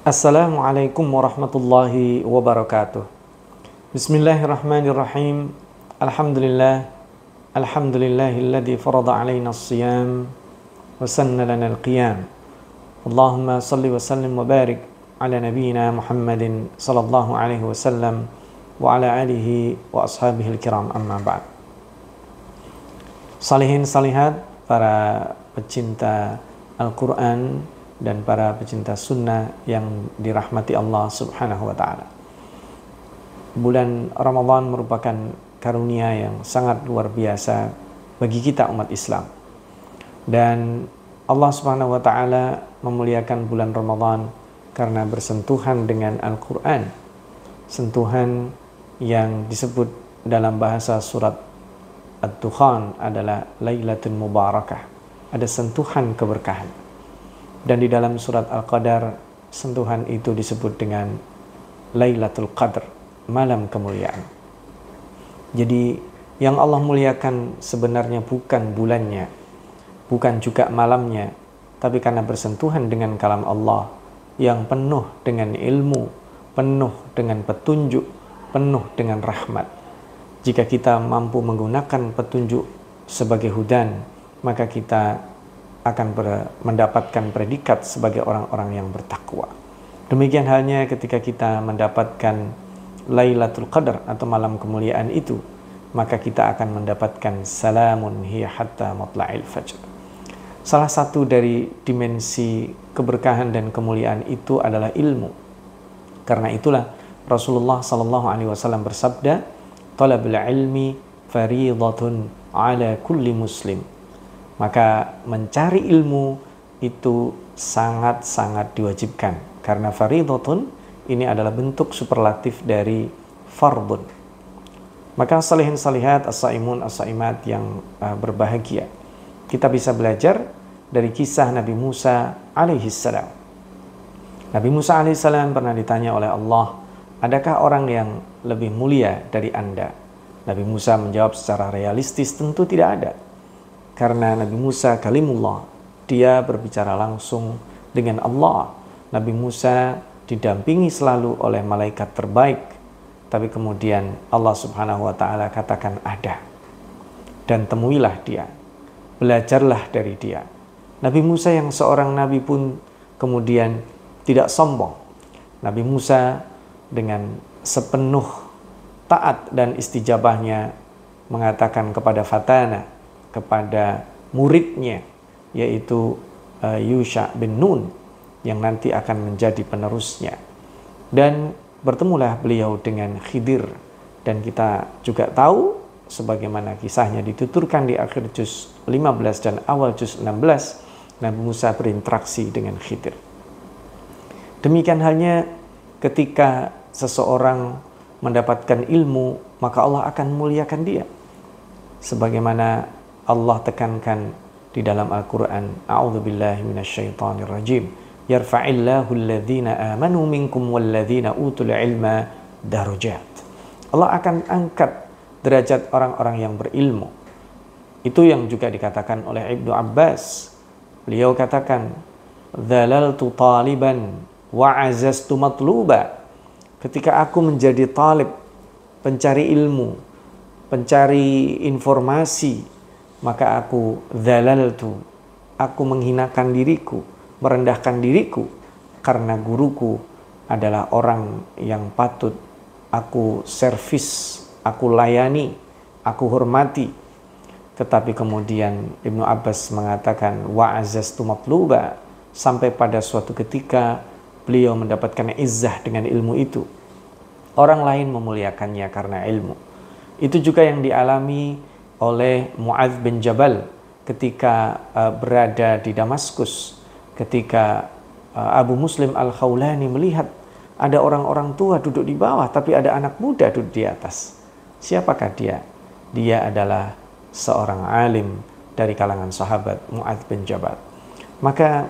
Assalamualaikum warahmatullahi wabarakatuh. Bismillahirrahmanirrahim. Alhamdulillah. Alhamdulillahilladzi farada alaina as-siyam wa sanna lana al-qiyam. Allahumma salli wa sallim wa barik ala nabiyyina Muhammadin sallallahu alaihi wasallam wa ala alihi wa ashabihi al-kiram, amma ba'd. Salihin salihat, para pecinta Al-Quran dan para pecinta sunnah yang dirahmati Allah subhanahu wa ta'ala. Bulan Ramadan merupakan karunia yang sangat luar biasa bagi kita umat Islam. Dan Allah subhanahu wa ta'ala memuliakan bulan Ramadan karena bersentuhan dengan Al-Quran. Sentuhan yang disebut dalam bahasa surat Ad-Dukhan adalah Lailatul Mubarakah. Ada sentuhan keberkahan. Dan di dalam surat Al-Qadar, sentuhan itu disebut dengan Lailatul Qadr, malam kemuliaan. Jadi yang Allah muliakan sebenarnya bukan bulannya, bukan juga malamnya, tapi karena bersentuhan dengan kalam Allah yang penuh dengan ilmu, penuh dengan petunjuk, penuh dengan rahmat. Jika kita mampu menggunakan petunjuk sebagai hudan, maka kita akan mendapatkan predikat sebagai orang-orang yang bertakwa. Demikian halnya ketika kita mendapatkan Lailatul Qadar atau malam kemuliaan itu, maka kita akan mendapatkan salamun hiya hatta matla'il fajr. Salah satu dari dimensi keberkahan dan kemuliaan itu adalah ilmu. Karena itulah Rasulullah sallallahu alaihi wasallam bersabda, "Talabul ilmi fariidatun ala kulli muslim." Maka mencari ilmu itu sangat-sangat diwajibkan. Karena faridatun ini adalah bentuk superlatif dari fardun. Maka salihin salihat, as-saimun as-saimat yang berbahagia, kita bisa belajar dari kisah Nabi Musa alaihissalam. Nabi Musa alaihissalam pernah ditanya oleh Allah, adakah orang yang lebih mulia dari Anda? Nabi Musa menjawab secara realistis, tentu tidak ada. Karena Nabi Musa kalimullah, dia berbicara langsung dengan Allah. Nabi Musa didampingi selalu oleh malaikat terbaik. Tapi kemudian Allah subhanahu wa ta'ala katakan ada. Dan temuilah dia. Belajarlah dari dia. Nabi Musa yang seorang nabi pun kemudian tidak sombong. Nabi Musa dengan sepenuh taat dan istijabahnya mengatakan kepada fatana, kepada muridnya, yaitu Yusha bin Nun, yang nanti akan menjadi penerusnya. Dan bertemulah beliau dengan Khidir. Dan kita juga tahu, sebagaimana kisahnya dituturkan di akhir juz 15 dan awal juz 16, Nabi Musa berinteraksi dengan Khidir. Demikian halnya ketika seseorang mendapatkan ilmu, maka Allah akan muliakan dia. Sebagaimana Allah tekankan di dalam Al-Quran, A'udzubillahi minasyaitonirrajim, yarfa'illahu alladhina amanu minkum walladhina utul ilma darajat. Allah akan angkat derajat orang-orang yang berilmu. Itu yang juga dikatakan oleh Ibnu Abbas. Beliau katakan, dhalaltu taliban wa azaztu matluba. Ketika aku menjadi talib, pencari ilmu, pencari informasi, maka aku dhalaltu, aku menghinakan diriku, merendahkan diriku, karena guruku adalah orang yang patut aku servis, aku layani, aku hormati. Tetapi kemudian Ibnu Abbas mengatakan wa'azaztu matluba, sampai pada suatu ketika beliau mendapatkan izzah dengan ilmu itu. Orang lain memuliakannya karena ilmu. Itu juga yang dialami oleh Mu'adz bin Jabal ketika berada di Damaskus, ketika Abu Muslim Al-Khawlani melihat ada orang-orang tua duduk di bawah, tapi ada anak muda duduk di atas. Siapakah dia? Dia adalah seorang alim dari kalangan sahabat, Mu'adz bin Jabal. Maka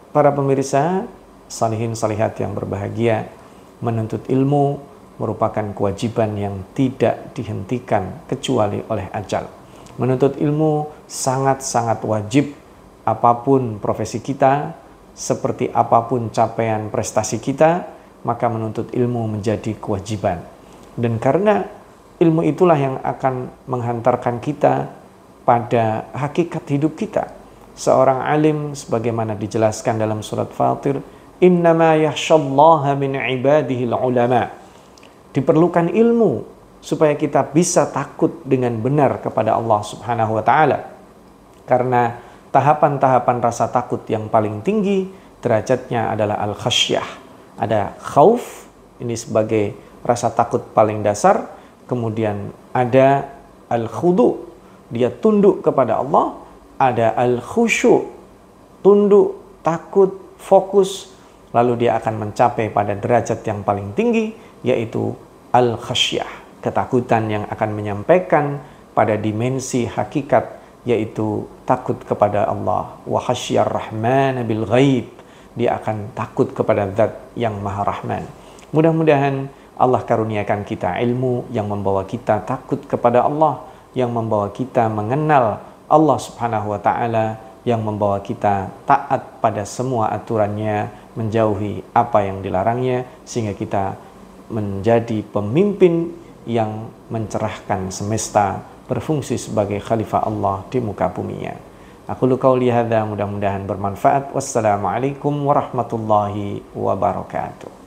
para pemirsa, salihin salihat yang berbahagia, menuntut ilmu merupakan kewajiban yang tidak dihentikan kecuali oleh ajal. Menuntut ilmu sangat-sangat wajib, apapun profesi kita, seperti apapun capaian prestasi kita, maka menuntut ilmu menjadi kewajiban. Dan karena ilmu itulah yang akan menghantarkan kita pada hakikat hidup kita. Seorang alim sebagaimana dijelaskan dalam surat Fatir, innama yakhshallaha min ibadihil ulama. Diperlukan ilmu supaya kita bisa takut dengan benar kepada Allah Subhanahu wa taala. Karena tahapan-tahapan rasa takut yang paling tinggi derajatnya adalah al-khasyah. Ada khauf, ini sebagai rasa takut paling dasar. Kemudian ada al-khudu, dia tunduk kepada Allah. Ada al-khusyu, tunduk, takut, fokus. Lalu dia akan mencapai pada derajat yang paling tinggi, yaitu al-khasyah, ketakutan yang akan menyampaikan pada dimensi hakikat, yaitu takut kepada Allah. Wa khasyar rahman bil ghaib, dia akan takut kepada zat yang maha rahman. Mudah-mudahan Allah karuniakan kita ilmu yang membawa kita takut kepada Allah, yang membawa kita mengenal Allah Subhanahu wa taala, yang membawa kita taat pada semua aturannya, menjauhi apa yang dilarangnya, sehingga kita menjadi pemimpin yang mencerahkan semesta, berfungsi sebagai khalifah Allah di muka buminya. Aku qauli hadza, mudah-mudahan bermanfaat. Wassalamualaikum warahmatullahi wabarakatuh.